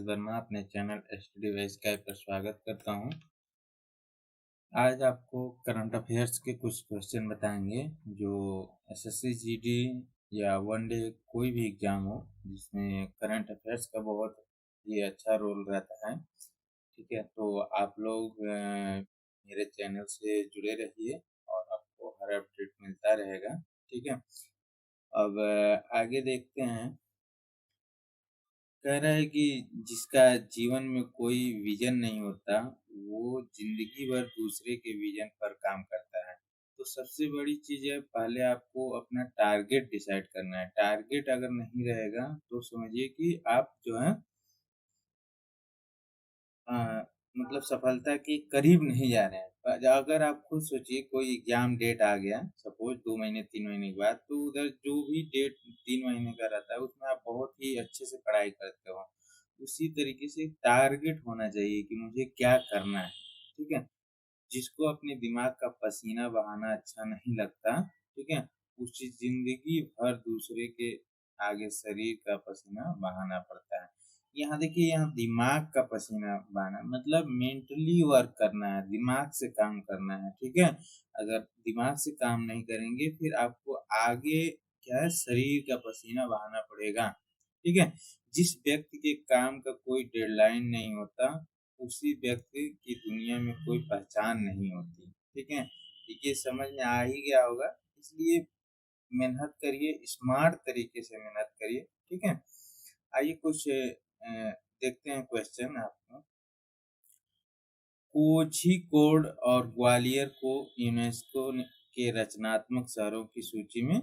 वर्मा अपने channel study wise guide पर स्वागत करता हूं। आज आपको करंट अफेयर्स के कुछ क्वेश्चन बताएंगे जो एसएससी जीडी या वनडे कोई भी एग्जाम हो जिसमें करंट अफेयर्स का बहुत ही अच्छा रोल रहता है। ठीक है, तो आप लोग मेरे चैनल से जुड़े रहिए और आपको हर अपडेट मिलता रहेगा। ठीक है, अब आगे देखते हैं। कह रहा है कि जिसका जीवन में कोई विजन नहीं होता वो जिंदगी भर दूसरे के विजन पर काम करता है। तो सबसे बड़ी चीज है, पहले आपको अपना टारगेट डिसाइड करना है। टारगेट अगर नहीं रहेगा तो समझिए कि आप जो है अ, मतलब सफलता के करीब नहीं जा रहे हैं। अगर आप खुद सोचिए कोई एग्जाम डेट आ गया, सपोज 2 महीने 3 महीने के बाद, तो उधर जो भी डेट 3 महीने का रहता है उसमें आप बहुत ही अच्छे से पढ़ाई करते हो। उसी तरीके से टारगेट होना चाहिए कि मुझे क्या करना है। ठीक है, जिसको अपने दिमाग का पसीना बहाना अच्छा नहीं लगता, ठीक है, उसे जिंदगी भर दूसरे के आगे शरीर का पसीना बहाना पड़ता है। यहाँ देखिए, यहाँ दिमाग का पसीना बहाना मतलब मेंटली वर्क करना है, दिमाग से काम करना है। ठीक है, अगर दिमाग से काम नहीं करेंगे फिर आपको आगे क्या है, शरीर का पसीना बहाना पड़ेगा। ठीक है, जिस व्यक्ति के काम का कोई डेडलाइन नहीं होता उसी व्यक्ति की दुनिया में कोई पहचान नहीं होती। ठीक है, देखिए समझ में आ ही गया होगा। इसलिए मेहनत करिए, स्मार्ट तरीके से मेहनत करिए। ठीक है, आइए कुछ देखते हैं क्वेश्चन आपको। कोझिकोड और ग्वालियर को यूनेस्को के रचनात्मक शहरों की सूची में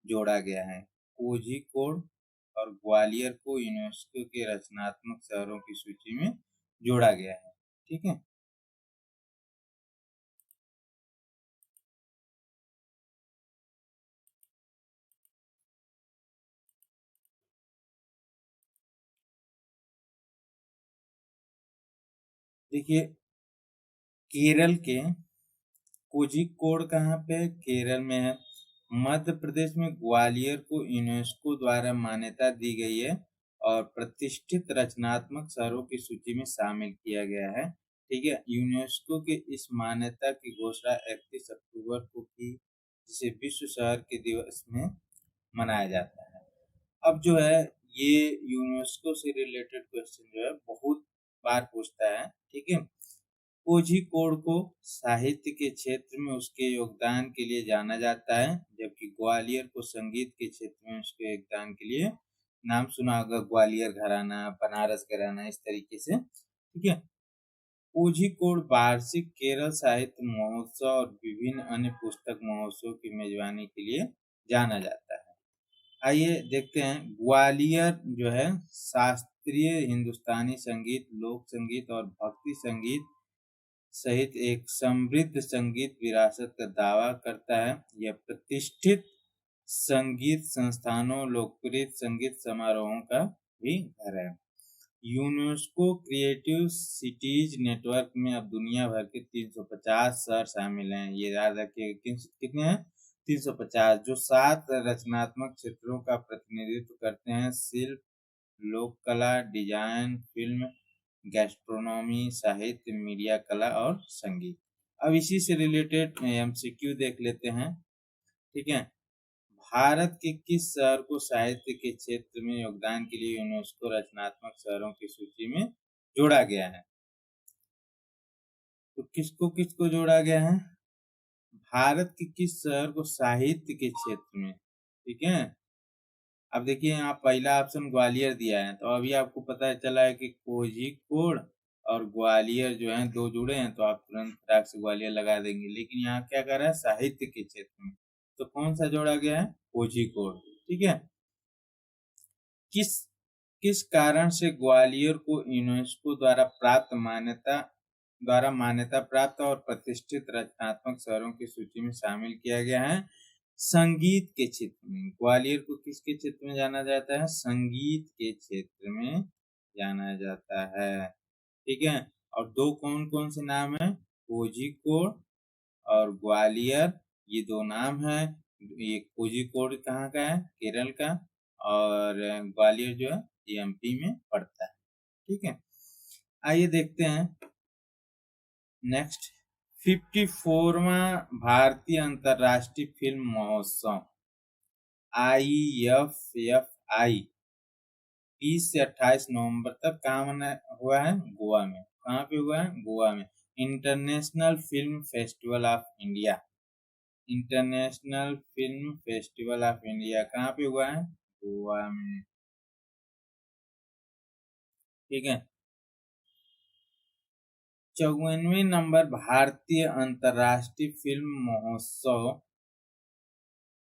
जोड़ा गया है। कोझिकोड और ग्वालियर को यूनेस्को के रचनात्मक शहरों की सूची में जोड़ा गया है। ठीक है, देखिए केरल के कोझिकोड कहाँ पे है? केरल में है। मध्य प्रदेश में ग्वालियर को यूनेस्को द्वारा मान्यता दी गई है और प्रतिष्ठित रचनात्मक शहरों की सूची में शामिल किया गया है। ठीक है, यूनेस्को के इस मान्यता की घोषणा 31 अक्टूबर को की, जिसे विश्व शहर के दिवस में मनाया जाता है। अब जो है ये यूनेस्को से रिलेटेड क्वेश्चन जो है बहुत बार पूछता है। ठीक है, कोझिकोड को साहित्य के क्षेत्र में उसके योगदान के लिए जाना जाता है, जबकि ग्वालियर को संगीत के क्षेत्र में उसके योगदान के लिए, नाम सुना होगा ग्वालियर घराना, बनारस घराना, इस तरीके से। ठीक है, कोझिकोड वार्षिक केरल साहित्य महोत्सव और विभिन्न अन्य पुस्तक महोत्सव की मेजबानी के लिए जाना जाता है। आइए देखते हैं, ग्वालियर जो है शास्त्रीय हिंदुस्तानी संगीत, लोक संगीत और भक्ति संगीत सहित एक समृद्ध संगीत विरासत का दावा करता है। यह प्रतिष्ठित संगीत संस्थानों, लोकप्रिय संगीत समारोहों का भी घर है। यूनेस्को क्रिएटिव सिटीज नेटवर्क में अब दुनिया भर के 350 शहर शामिल हैं। ये याद रखिए कितने हैं? 350, जो 7 रचनात्मक क्षेत्रों का प्रतिनिधित्व करते हैं: शिल्प, लोक कला, डिजाइन, फिल्म, गैस्ट्रोनॉमी, साहित्य, मीडिया कला और संगीत। अब इसी से रिलेटेड एमसीक्यू देख लेते हैं। ठीक है, भारत के किस शहर को साहित्य के क्षेत्र में योगदान के लिए यूनेस्को रचनात्मक शहरों की सूची में जोड़ा गया है? तो किसको किसको जोड़ा गया है? भारत के किस शहर को साहित्य के क्षेत्र में? ठीक है, अब देखिए यहाँ पहला ऑप्शन ग्वालियर दिया है, तो अभी आपको पता चला है कि कोझिकोड और ग्वालियर जो है दो जुड़े हैं, तो आप तुरंत फटाक से ग्वालियर लगा देंगे। लेकिन यहाँ क्या कर रहा है? साहित्य के क्षेत्र में। तो कौन सा जोड़ा गया है? कोझिकोड। ठीक है, किस किस कारण से ग्वालियर को यूनेस्को द्वारा मान्यता प्राप्त और प्रतिष्ठित रचनात्मक शहरों की सूची में शामिल किया गया है? संगीत के क्षेत्र में। ग्वालियर को किसके क्षेत्र में जाना जाता है? संगीत के क्षेत्र में जाना जाता है। ठीक है, और दो कौन कौन से नाम है? कोझिकोड और ग्वालियर, ये दो नाम है। ये कोझिकोड कहाँ का है? केरल का। और ग्वालियर जो है एमपी में पड़ता है। ठीक है, आइए देखते हैं नेक्स्ट। 54वां भारतीय अंतर्राष्ट्रीय फिल्म महोत्सव IFFI 30 से 28 नवंबर तक कहाँ मना हुआ है? गोवा में। कहाँ पे हुआ है? गोवा में। International film festival of India, international film festival of India कहाँ पे हुआ है? गोवा में। ठीक है, 54वें नंबर भारतीय अंतर्राष्ट्रीय फिल्म महोत्सव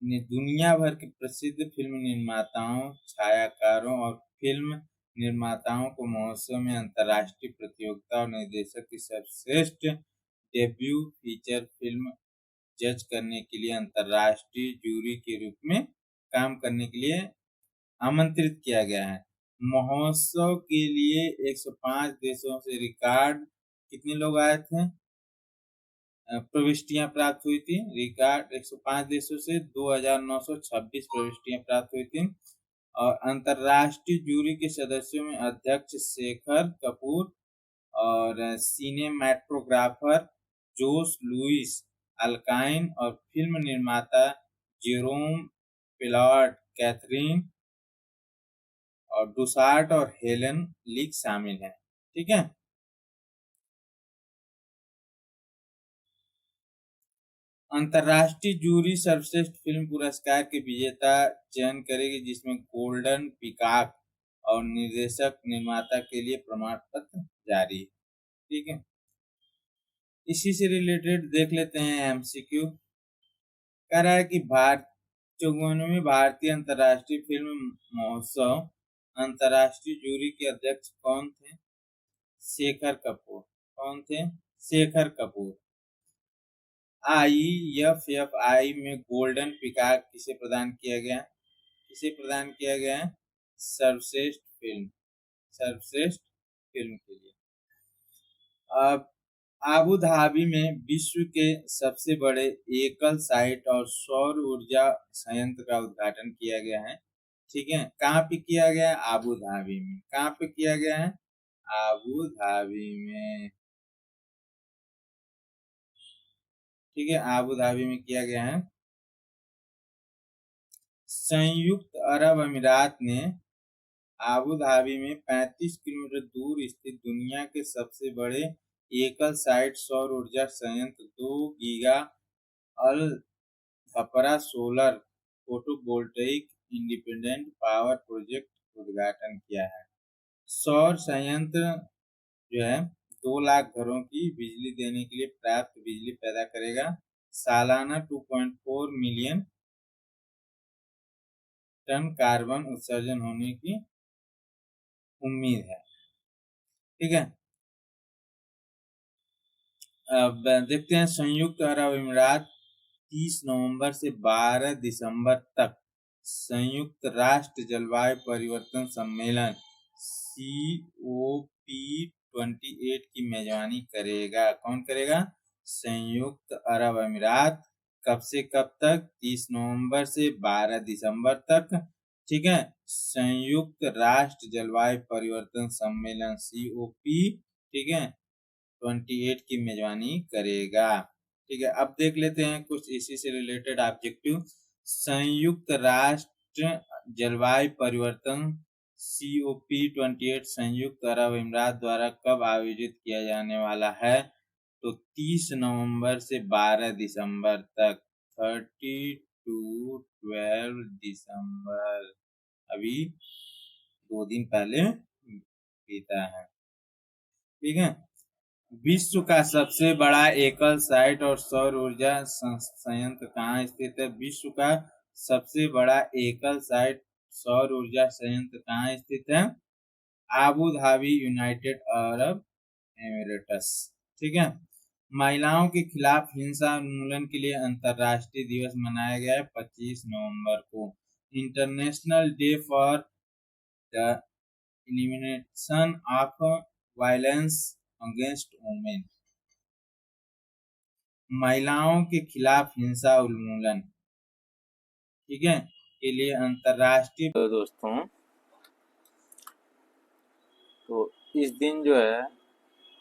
ने दुनिया भर के प्रसिद्ध फिल्म निर्माताओं, छायाकारों और फिल्म निर्माताओं को महोत्सव में अंतर्राष्ट्रीय प्रतियोगिता और निर्देशक की सर्वश्रेष्ठ डेब्यू फीचर फिल्म जज करने के लिए अंतर्राष्ट्रीय जूरी के रूप में काम करने के लिए आमंत्रित किया गया है। महोत्सव के लिए 105 देशों से रिकॉर्ड कितने लोग आए थे? प्रविष्टियां प्राप्त हुई थी। रिकॉर्ड 105 देशों से 2926 प्रविष्टियां प्राप्त हुई थी। और अंतर्राष्ट्रीय जूरी के सदस्यों में अध्यक्ष शेखर कपूर और सिनेमैटोग्राफर जोस लुइस अल्काइन और फिल्म निर्माता जेरोम पिलार्ड, कैथरीन और डुसार्ट और हेलन लीक शामिल हैं। ठीक है, अंतर्राष्ट्रीय जूरी सर्वश्रेष्ठ फिल्म पुरस्कार के विजेता चयन करेगी, जिसमें गोल्डन पीकॉक और निर्देशक निर्माता के लिए प्रमाण पत्र जारी है। ठीक है, इसी से रिलेटेड देख लेते हैं MCQ। कह रहा है कि 54वीं भारतीय अंतर्राष्ट्रीय फिल्म महोत्सव अंतर्राष्ट्रीय जूरी के अध्यक्ष कौन थे? शेखर कपूर। कौन थे? शेखर कपूर। IFFI में गोल्डन पीकॉक किसे प्रदान किया गया? किसे प्रदान किया गया है? सर्वश्रेष्ठ फिल्म, सर्वश्रेष्ठ फिल्म के लिए। अब आबू धाबी में विश्व के सबसे बड़े एकल साइट और सौर ऊर्जा संयंत्र का उद्घाटन किया गया है। ठीक है, कहाँ पे किया गया है? आबू धाबी में। कहाँ पे किया गया है? आबू धाबी में। ठीक है, आबू धाबी में किया गया है। संयुक्त अरब अमीरात ने आबू धाबी में 35 किलोमीटर दूर स्थित दुनिया के सबसे बड़े एकल साइट सौर ऊर्जा संयंत्र 2 giga Al Dhafra solar photovoltaic independent power project उद्घाटन किया है। सौर संयंत्र जो है 2 लाख घरों की बिजली देने के लिए पर्याप्त बिजली पैदा करेगा। सालाना 2.4 मिलियन टन कार्बन उत्सर्जन होने की उम्मीद है। ठीक है, अब देखते हैं संयुक्त अरब अमीरात 30 नवंबर से 12 दिसंबर तक संयुक्त राष्ट्र जलवायु परिवर्तन सम्मेलन COP28 की मेजबानी करेगा। कौन करेगा? संयुक्त अरब अमीरात। कब से कब तक? 30 नवंबर से 12 दिसंबर तक। ठीक है, संयुक्त राष्ट्र जलवायु परिवर्तन सम्मेलन COP, ठीक है, 28 की मेजबानी करेगा। ठीक है, अब देख लेते हैं कुछ इसी से रिलेटेड ऑब्जेक्टिव। संयुक्त राष्ट्र जलवायु परिवर्तन COP28 संयुक्त अरब अमीरात द्वारा कब आयोजित किया जाने वाला है? तो 30 नवंबर से 12 दिसंबर तक, 30 to 12 दिसंबर, अभी 2 दिन पहले बीता है। ठीक है, विश्व का सबसे बड़ा एकल साइट और सौर ऊर्जा संयंत्र कहाँ स्थित है? विश्व का सबसे बड़ा एकल साइट सौर ऊर्जा संयंत्र कहाँ स्थित है? Abu Dhabi, United Arab Emirates. ठीक है, महिलाओं के खिलाफ हिंसा उन्मूलन के लिए अंतर्राष्ट्रीय दिवस मनाया गया है 25 नवंबर को। International day for the elimination of violence against women, महिलाओं के खिलाफ हिंसा उन्मूलन, ठीक है, के लिए अंतर्राष्ट्रीय। तो दोस्तों, तो इस दिन जो है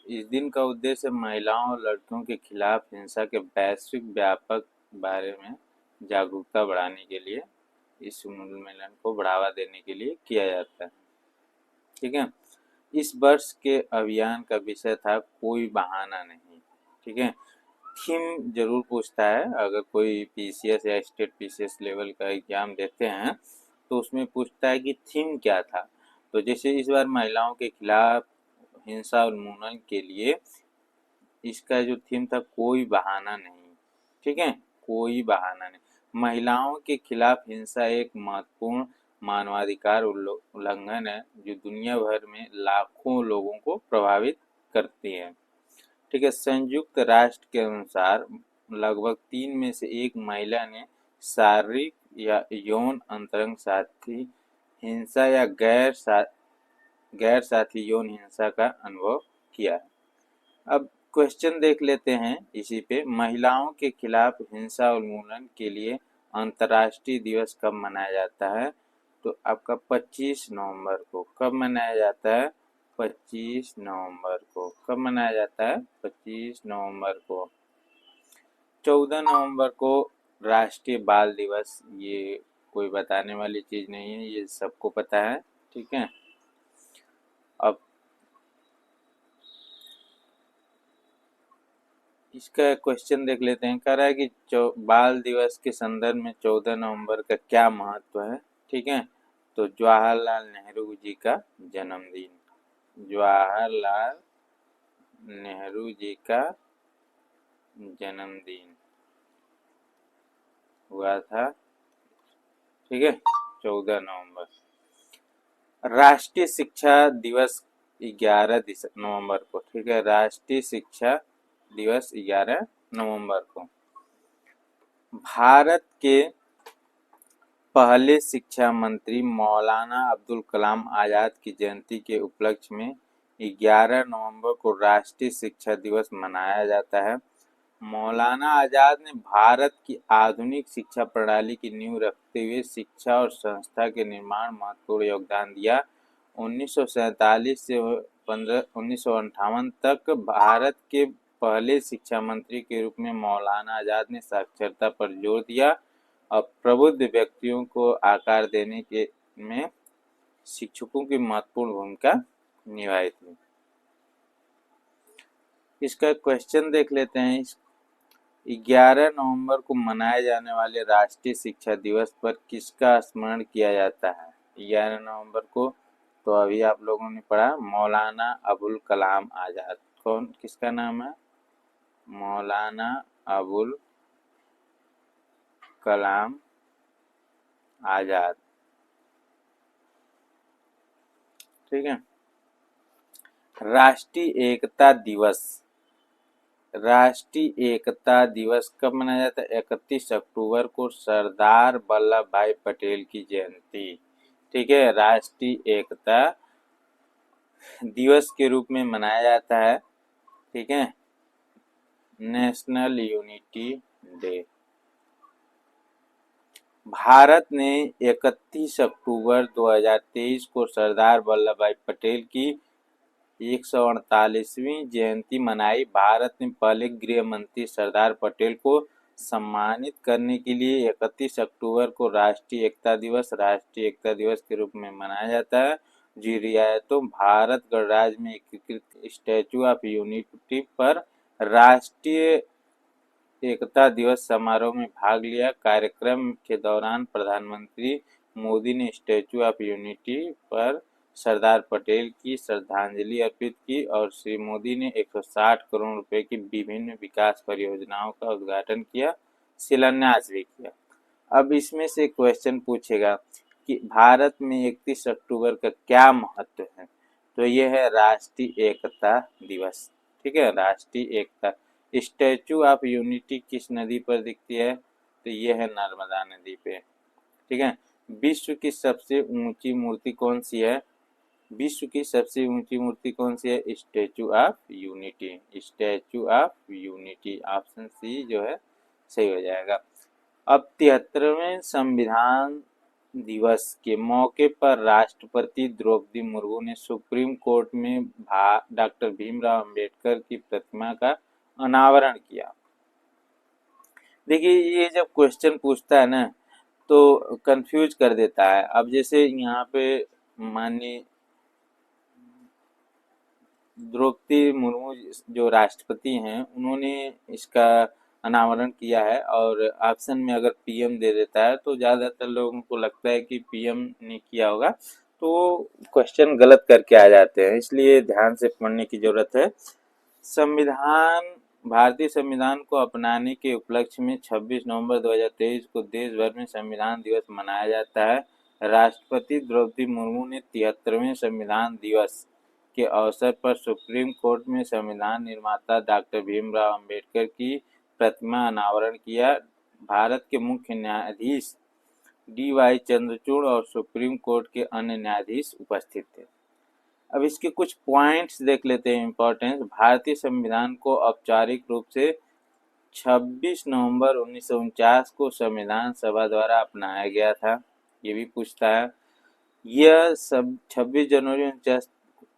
इस दिन का उद्देश्य महिलाओं और लड़कियों के खिलाफ हिंसा के वैश्विक व्यापक बारे में जागरूकता बढ़ाने के लिए, इस उन्मूलन को बढ़ावा देने के लिए किया जाता है। ठीक है। इस वर्ष के अभियान का विषय था कोई बहाना नहीं। ठीक है। थीम जरूर पूछता है, अगर कोई पीसीएस या स्टेट पीसीएस लेवल का एग्जाम देते हैं तो उसमें पूछता है कि थीम क्या था। तो जैसे इस बार महिलाओं के खिलाफ हिंसा उन्मूलन के लिए इसका जो थीम था कोई बहाना नहीं। ठीक है, कोई बहाना नहीं। महिलाओं के खिलाफ हिंसा एक महत्वपूर्ण मानवाधिकार उल्लंघन है जो दुनिया भर में लाखों लोगों को प्रभावित करती है। ठीक है। संयुक्त राष्ट्र के अनुसार लगभग 3 में से 1 महिला ने शारीरिक या यौन अंतरंग साथी हिंसा या गैर साथी यौन हिंसा का अनुभव किया है। अब क्वेश्चन देख लेते हैं इसी पे। महिलाओं के खिलाफ हिंसा उन्मूलन के लिए अंतर्राष्ट्रीय दिवस कब मनाया जाता है? तो आपका 25 नवंबर को। कब मनाया जाता है? 25 नवंबर को। कब मनाया जाता है? 25 नवंबर को। 14 नवंबर को राष्ट्रीय बाल दिवस। ये कोई बताने वाली चीज नहीं है, ये सबको पता है। ठीक है। अब इसका क्वेश्चन देख लेते हैं। कह रहा है कि बाल दिवस के संदर्भ में 14 नवंबर का क्या महत्व है? ठीक है। तो जवाहरलाल नेहरू जी का जन्मदिन। जवाहरलाल नेहरू जी का जन्मदिन हुआ था। ठीक है, 14 नवंबर। राष्ट्रीय शिक्षा दिवस 11 नवंबर को। ठीक है, राष्ट्रीय शिक्षा दिवस 11 नवंबर को। भारत के पहले शिक्षा मंत्री मौलाना अब्दुल कलाम आजाद की जयंती के उपलक्ष्य में 11 नवंबर को राष्ट्रीय शिक्षा दिवस मनाया जाता है। मौलाना आजाद ने भारत की आधुनिक शिक्षा प्रणाली की नींव रखते हुए शिक्षा और संस्था के निर्माण में महत्वपूर्ण योगदान दिया। 1947 से 1958 तक भारत के पहले शिक्षा मंत्री के रूप में मौलाना आजाद ने साक्षरता पर जोर दिया और प्रबुद्ध व्यक्तियों को आकार देने के में शिक्षकों की महत्वपूर्ण भूमिका निभाई थी। इसका क्वेश्चन देख लेते हैं। 11 नवंबर को मनाए जाने वाले राष्ट्रीय शिक्षा दिवस पर किसका स्मरण किया जाता है? 11 नवंबर को तो अभी आप लोगों ने पढ़ा, मौलाना अबुल कलाम आजाद। कौन, किसका नाम है? मौलाना अबुल कलाम आजाद। ठीक है। राष्ट्रीय एकता दिवस। राष्ट्रीय एकता दिवस कब मनाया जाता है? 31 अक्टूबर को, सरदार वल्लभ भाई पटेल की जयंती। ठीक है, राष्ट्रीय एकता दिवस के रूप में मनाया जाता है। ठीक है, नेशनल यूनिटी डे। भारत ने 31 अक्टूबर 2023 को सरदार वल्लभ भाई पटेल की 148वीं जयंती मनाई। भारत ने पहले गृह मंत्री सरदार पटेल को सम्मानित करने के लिए 31 अक्टूबर को राष्ट्रीय एकता दिवस के रूप में मनाया जाता है। जी रियायतों भारत गणराज्य में एकीकृत स्टैचू ऑफ यूनिटी पर राष्ट्रीय एकता दिवस समारोह में भाग लिया। कार्यक्रम के दौरान प्रधानमंत्री मोदी ने स्टैचू ऑफ यूनिटी पर सरदार पटेल की श्रद्धांजलि अर्पित की और श्री मोदी ने 160 करोड़ रुपए की विभिन्न विकास परियोजनाओं का उद्घाटन किया, शिलान्यास भी किया। अब इसमें से क्वेश्चन पूछेगा कि भारत में 31 अक्टूबर का क्या महत्व है? तो यह है राष्ट्रीय एकता दिवस। ठीक है, राष्ट्रीय एकता। स्टैचू ऑफ यूनिटी किस नदी पर दिखती है? तो यह है नर्मदा नदी पे। ठीक है। विश्व की सबसे ऊंची मूर्ति कौन सी है? विश्व की सबसे ऊंची मूर्ति कौन सी है? Statue of Unity. Statue of Unity, option C जो है सही हो जाएगा। अब 73वें संविधान दिवस के मौके पर राष्ट्रपति द्रौपदी मुर्मू ने सुप्रीम कोर्ट में डॉक्टर भीमराव अंबेडकर की प्रतिमा का अनावरण किया। देखिए, ये जब क्वेश्चन पूछता है ना तो कंफ्यूज कर देता है। अब जैसे यहाँ पे माननीय द्रौपदी मुर्मू जो राष्ट्रपति हैं उन्होंने इसका अनावरण किया है, और ऑप्शन में अगर पीएम दे देता है तो ज़्यादातर लोगों को लगता है कि पीएम ने किया होगा, तो क्वेश्चन गलत करके आ जाते हैं, इसलिए ध्यान से पढ़ने की जरूरत है। संविधान भारतीय संविधान को अपनाने के उपलक्ष्य में 26 नवंबर 2023 को देश भर में संविधान दिवस मनाया जाता है। राष्ट्रपति द्रौपदी मुर्मू ने 73वें संविधान दिवस के अवसर पर सुप्रीम कोर्ट में संविधान निर्माता डॉक्टर भीमराव अंबेडकर की प्रतिमा अनावरण किया। भारत के मुख्य न्यायाधीश डी.वाई. चंद्रचूड़ और सुप्रीम कोर्ट के अन्य न्यायाधीश उपस्थित थे। अब इसके कुछ पॉइंट्स देख लेते हैं इंपॉर्टेंस। भारतीय संविधान को औपचारिक रूप से 26 नवंबर 1949 को संविधान सभा द्वारा अपनाया गया था, ये भी पूछता है। यह सब 26 जनवरी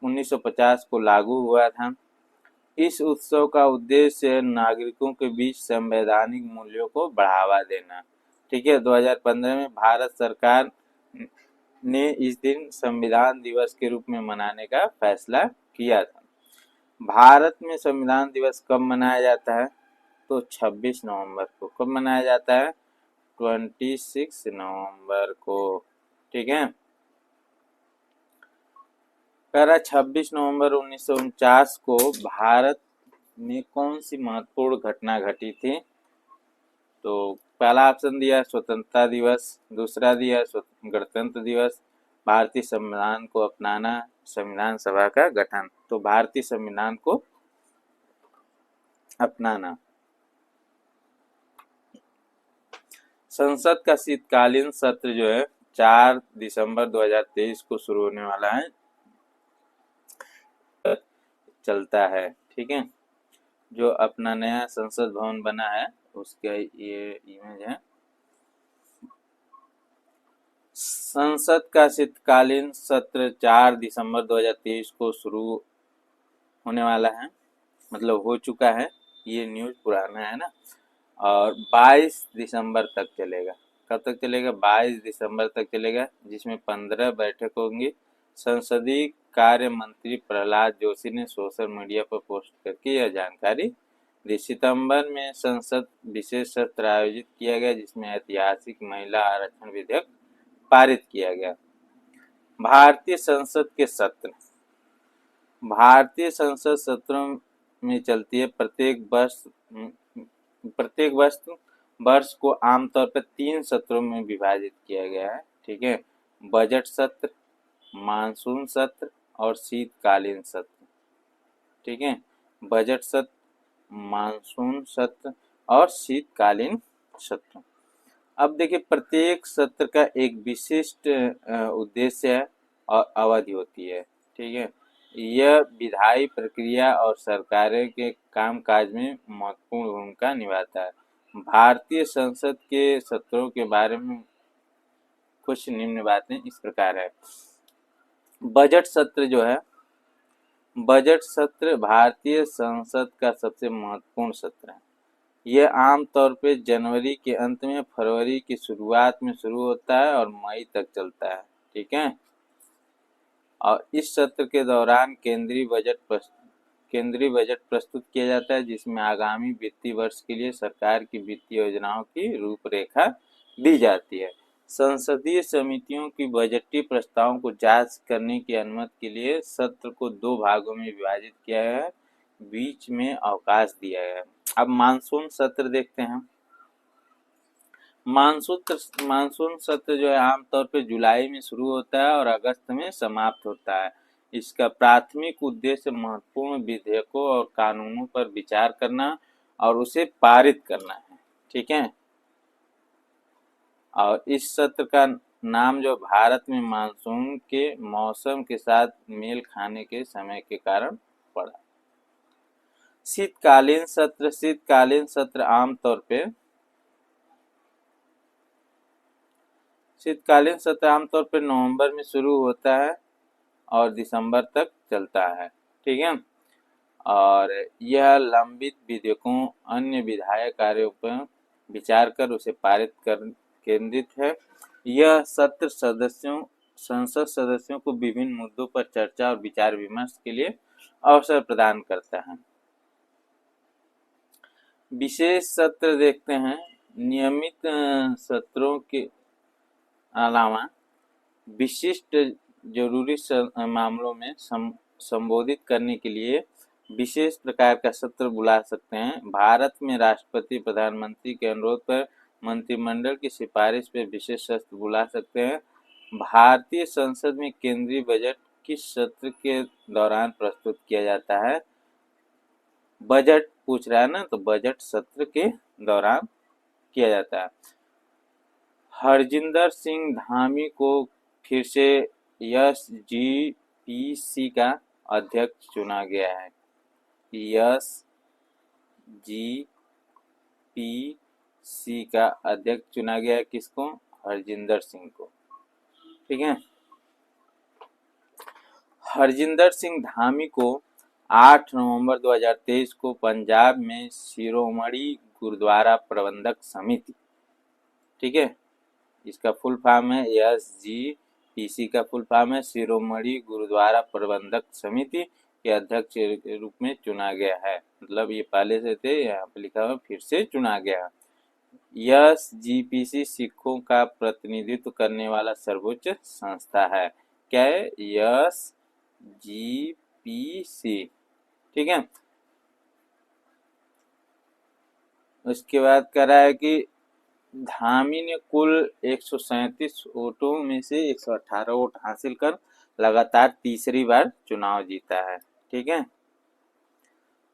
1950 को लागू हुआ था। इस उत्सव का उद्देश्य नागरिकों के बीच संवैधानिक मूल्यों को बढ़ावा देना। ठीक है, 2015 में भारत सरकार ने इस दिन संविधान दिवस के रूप में मनाने का फैसला किया था। भारत में संविधान दिवस कब मनाया जाता है? तो 26 नवंबर को। कब मनाया जाता है? 26 नवंबर को। ठीक है, कह रहा 26 नवंबर 1949 को भारत में कौन सी महत्वपूर्ण घटना घटी थी? तो पहला ऑप्शन दिया स्वतंत्रता दिवस, दूसरा दिया गणतंत्र दिवस, भारतीय संविधान को अपनाना, संविधान सभा का गठन। तो भारतीय संविधान को अपनाना। संसद का शीतकालीन सत्र जो है 4 दिसंबर 2023 को शुरू होने वाला है, चलता है। ठीक है, जो अपना नया संसद भवन बना है उसका ये इमेज है। संसद का शीतकालीन सत्र 4 दिसंबर 2023 को शुरू होने वाला है, मतलब हो चुका है, ये न्यूज पुराना है ना, और 22 दिसंबर तक चलेगा। कब तक चलेगा? 22 दिसंबर तक चलेगा, जिसमें 15 बैठक होंगी। संसदीय कार्य मंत्री प्रहलाद जोशी ने सोशल मीडिया पर पोस्ट करके यह जानकारी दी। सितंबर में संसद विशेष सत्र आयोजित किया गया, जिसमें ऐतिहासिक महिला आरक्षण विधेयक पारित किया गया। भारतीय संसद के सत्र। भारतीय संसद सत्रों में चलती है। प्रत्येक वर्ष को आमतौर पर 3 सत्रों में विभाजित किया गया है। ठीक है, बजट सत्र, मानसून सत्र और शीतकालीन सत्र। ठीक है, बजट सत्र, मानसून सत्र और शीतकालीन सत्र। अब देखिए, प्रत्येक सत्र का एक विशिष्ट उद्देश्य है और अवधि होती है। ठीक है, यह विधायी प्रक्रिया और सरकारें के कामकाज में महत्वपूर्ण भूमिका निभाता है। भारतीय संसद के सत्रों के बारे में कुछ निम्न बातें इस प्रकार है। बजट सत्र जो है, बजट सत्र भारतीय संसद का सबसे महत्वपूर्ण सत्र है। यह आमतौर पे जनवरी के अंत में, फरवरी की शुरुआत में शुरू होता है और मई तक चलता है। ठीक है, और इस सत्र के दौरान केंद्रीय बजट प्रस्तुत किया जाता है, जिसमें आगामी वित्तीय वर्ष के लिए सरकार की वित्तीय योजनाओं की रूपरेखा दी जाती है। संसदीय समितियों की बजटीय प्रस्तावों को जांच करने की अनुमति के लिए सत्र को 2 भागों में विभाजित किया गया है, बीच में अवकाश दिया गया है। अब मानसून सत्र देखते हैं। मानसून सत्र जो है आमतौर पर जुलाई में शुरू होता है और अगस्त में समाप्त होता है। इसका प्राथमिक उद्देश्य महत्वपूर्ण विधेयकों और कानूनों पर विचार करना और उसे पारित करना है। ठीक है, और इस सत्र का नाम जो भारत में मानसून के मौसम के साथ मेल खाने के समय के कारण पड़ा। शीतकालीन शीतकालीन सत्र आमतौर पर नवंबर में शुरू होता है और दिसंबर तक चलता है। ठीक है, और यह लंबित विधेयकों अन्य विधायी कार्यों पर विचार कर उसे पारित कर केंद्रित है। यह सत्र संसद सदस्यों को विभिन्न मुद्दों पर चर्चा और विचार विमर्श के लिए अवसर प्रदान करता है। विशेष सत्र देखते हैं। नियमित सत्रों के अलावा विशिष्ट जरूरी मामलों में संबोधित करने के लिए विशेष प्रकार का सत्र बुला सकते हैं। भारत में राष्ट्रपति प्रधानमंत्री के अनुरोध पर मंत्रिमंडल की सिफारिश पर विशेष सत्र बुला सकते हैं। भारतीय संसद में केंद्रीय बजट किस सत्र के दौरान प्रस्तुत किया जाता है? बजट पूछ रहा है ना, तो बजट सत्र के दौरान किया जाता है। हरजिंदर सिंह धामी को फिर से एसजीपीसी का अध्यक्ष चुना गया है। एसजीपीसी का अध्यक्ष चुना गया है किसको? हरजिंदर सिंह को। ठीक है, हरजिंदर सिंह धामी को 8 नवंबर 2023 को पंजाब में शिरोमणि गुरुद्वारा प्रबंधक समिति, ठीक है, इसका फुल फॉर्म है एसजीपीसी का फुल फॉर्म है शिरोमणि गुरुद्वारा प्रबंधक समिति के अध्यक्ष के रूप में चुना गया है। मतलब ये पहले से थे, यहाँ पे लिखा हुआ फिर से चुना गया। एसजीपीसी सिखों का प्रतिनिधित्व करने वाला सर्वोच्च संस्था है। क्या है? एसजीपीसी। ठीक है, उसके बाद कह रहा है कि धामी ने कुल 137 वोटों में से 118 वोट हासिल कर लगातार तीसरी बार चुनाव जीता है। ठीक है,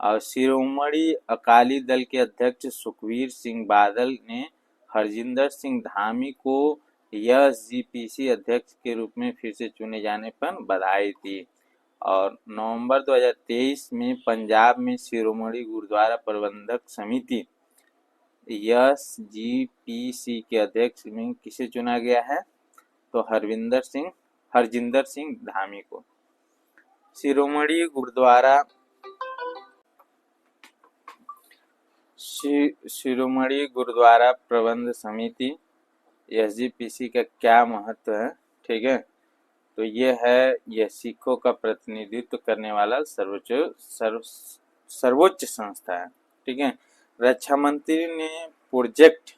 और शिरोमणि अकाली दल के अध्यक्ष सुखबीर सिंह बादल ने हरजिंदर सिंह धामी को एसजीपीसी अध्यक्ष के रूप में फिर से चुने जाने पर बधाई दी। और नवंबर 2023 में पंजाब में शिरोमणि गुरुद्वारा प्रबंधक समिति एसजीपीसी के अध्यक्ष में किसे चुना गया है? तो हरजिंदर सिंह धामी को। शिरोमणि गुरुद्वारा प्रबंध समिति एसजीपीसी का क्या महत्व है? ठीक है, तो यह सिखों का प्रतिनिधित्व करने वाला सर्वोच्च संस्था है। ठीक है, रक्षा मंत्री ने project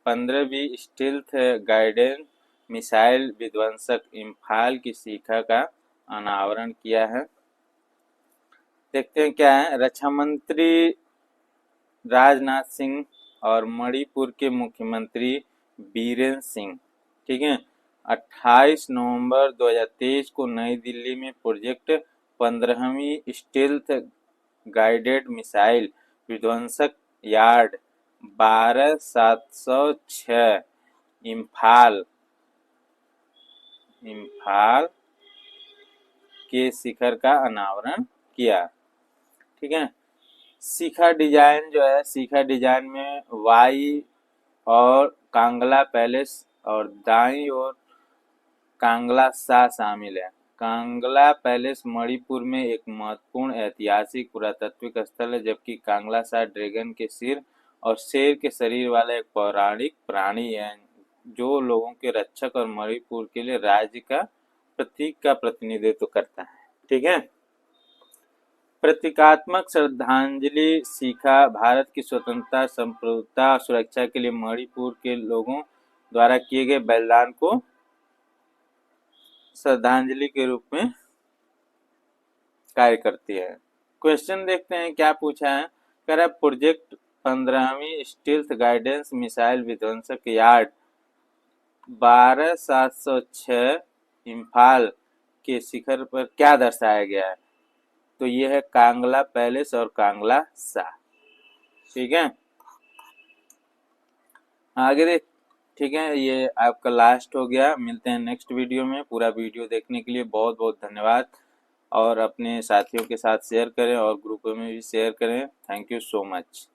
15B stealth guided missile विध्वंसक इम्फाल की शिखा का अनावरण किया है। देखते हैं क्या है। रक्षा मंत्री राजनाथ सिंह और मणिपुर के मुख्यमंत्री बीरेन सिंह, ठीक है, 28 नवंबर 2023 को नई दिल्ली में प्रोजेक्ट 15वीं स्टील्थ गाइडेड मिसाइल विध्वंसक यार्ड 12706 इम्फाल के शिखर का अनावरण किया। ठीक है, शिखा डिजाइन जो है, शिखा डिजाइन में वाई और कांगला पैलेस और दाई और कांगला सा शामिल है। कांगला पैलेस मणिपुर में एक महत्वपूर्ण ऐतिहासिक पुरातात्विक स्थल है, जबकि कांगला सा ड्रैगन के सिर और शेर के शरीर वाला एक पौराणिक प्राणी है जो लोगों के रक्षक और मणिपुर के लिए राज्य का प्रतीक का प्रतिनिधित्व करता है। ठीक है, प्रतीकात्मक श्रद्धांजलि शिखा भारत की स्वतंत्रता, संप्रभुता और सुरक्षा के लिए मणिपुर के लोगों द्वारा किए गए बलिदान को श्रद्धांजलि के रूप में कार्य करती है। क्वेश्चन देखते हैं क्या पूछा है। कह रहा है प्रोजेक्ट 15वीं स्टील्थ गाइडेंस मिसाइल विध्वंसक यार्ड 12706 इम्फाल के शिखर पर क्या दर्शाया गया है? तो ये है कांगला पैलेस और कांगला सा। ठीक है, आगे देख। ठीक है, ये आपका लास्ट हो गया। मिलते हैं नेक्स्ट वीडियो में। पूरा वीडियो देखने के लिए बहुत बहुत धन्यवाद, और अपने साथियों के साथ शेयर करें और ग्रुप में भी शेयर करें। Thank you so much.